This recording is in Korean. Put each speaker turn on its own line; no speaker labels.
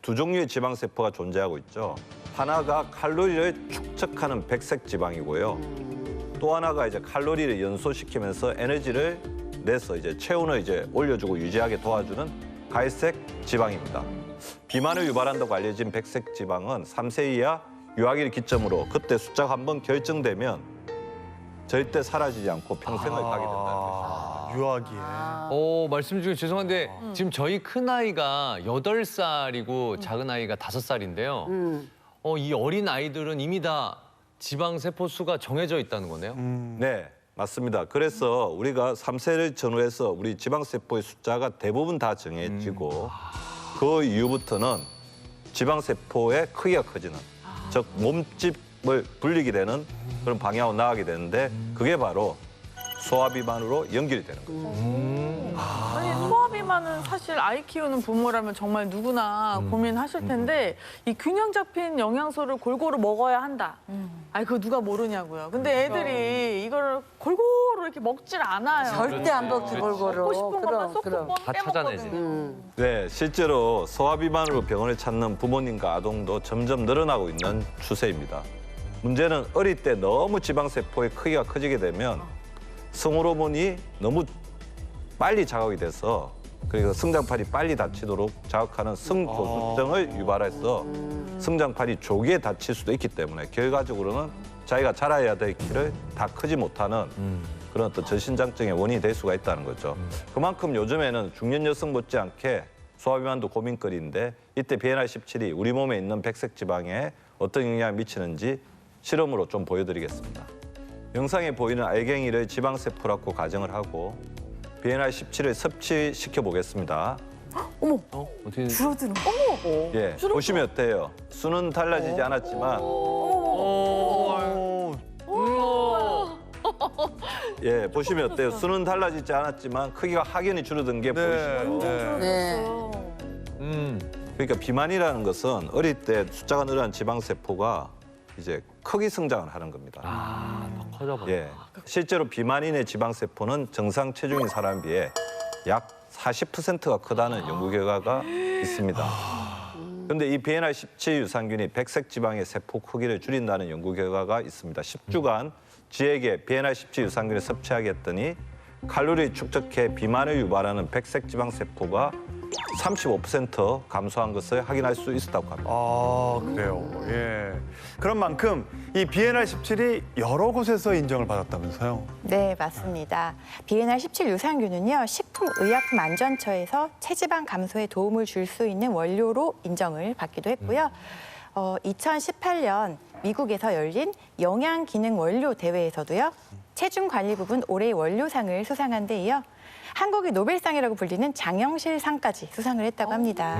두 종류의 지방세포가 존재하고 있죠. 하나가 칼로리를 축적하는 백색 지방이고요. 또 하나가 이제 칼로리를 연소시키면서 에너지를 내서 이제 체온을 이제 올려주고 유지하게 도와주는 갈색 지방입니다. 비만을 유발한다고 알려진 백색 지방은 3세 이하 유아기를 기점으로 그때 숫자가 한번 결정되면 절대 사라지지 않고 평생을 가게 된다는 것입니다.
유아기에.
말씀 중에 죄송한데 지금 저희 큰 아이가 8살이고 작은 아이가 5살인데요. 이 어린 아이들은 이미 다 지방 세포 수가 정해져 있다는 거네요.
네, 맞습니다. 그래서 우리가 3세를 전후해서 우리 지방세포의 숫자가 대부분 다 정해지고 그 이후부터는 지방세포의 크기가 커지는, 즉 몸집을 불리게 되는 그런 방향으로 나가게 되는데 그게 바로 소화비만으로 연결이 되는 거죠.
아니, 소화비만은 사실 아이 키우는 부모라면 정말 누구나 고민하실 텐데 이 균형 잡힌 영양소를 골고루 먹어야 한다. 아니, 그거 누가 모르냐고요. 근데 애들이 이걸 골고루 이렇게 먹질 않아요.
절대 안 먹지 골고루.
먹고 싶은 것만 쏙
그럼.
쏙
다 찾아내지.
빼먹거든요.
네, 실제로 소화비만으로 병원을 찾는 부모님과 아동도 점점 늘어나고 있는 추세입니다. 문제는 어릴 때 너무 지방세포의 크기가 커지게 되면 성호르몬이 너무 빨리 자극이 돼서 그리고 성장판이 빨리 닫히도록 자극하는 성도수증을 유발해서 성장판이 조기에 닫힐 수도 있기 때문에 결과적으로는 자기가 자라야 될 키를 다 크지 못하는 그런 어떤 전신장증의 원인이 될 수가 있다는 거죠. 그만큼 요즘에는 중년 여성 못지않게 소화비만도 고민거리인데 이때 BNR17이 우리 몸에 있는 백색 지방에 어떤 영향을 미치는지 실험으로 좀 보여드리겠습니다. 영상에 보이는 알갱이를 지방세포라고 가정을 하고 BNR17을 섭취시켜 보겠습니다.
어떻게
줄어드는.
예, 보시면 어때요? 수는 달라지지 않았지만 예, 보시면 어때요? 수는 달라지지 않았지만 크기가 확연히 줄어든 게 보이시죠?
네.
그러니까 비만이라는 것은 어릴 때 숫자가 늘어난 지방세포가 이제 크기 성장을 하는 겁니다.
커져버려.
예, 실제로 비만인의 지방세포는 정상 체중인 사람에 비해 약 40%가 크다는 연구 결과가 있습니다. 그런데 이 BNR17 유산균이 백색 지방의 세포 크기를 줄인다는 연구 결과가 있습니다. 10주간 쥐에게 BNR17 유산균을 섭취하게 했더니 칼로리를 축적해 비만을 유발하는 백색 지방 세포가 35% 감소한 것을 확인할 수 있었다고 합니다.
아, 그래요. 예. 그런 만큼 이 BNR17이 여러 곳에서 인정을 받았다면서요?
네, 맞습니다. BNR17 유산균은요, 식품의약품안전처에서 체지방 감소에 도움을 줄 수 있는 원료로 인정을 받기도 했고요. 2018년 미국에서 열린 영양기능원료 대회에서도요, 체중 관리 부분 올해의 원료상을 수상한 데 이어 한국의 노벨상이라고 불리는 장영실상까지 수상을 했다고 합니다.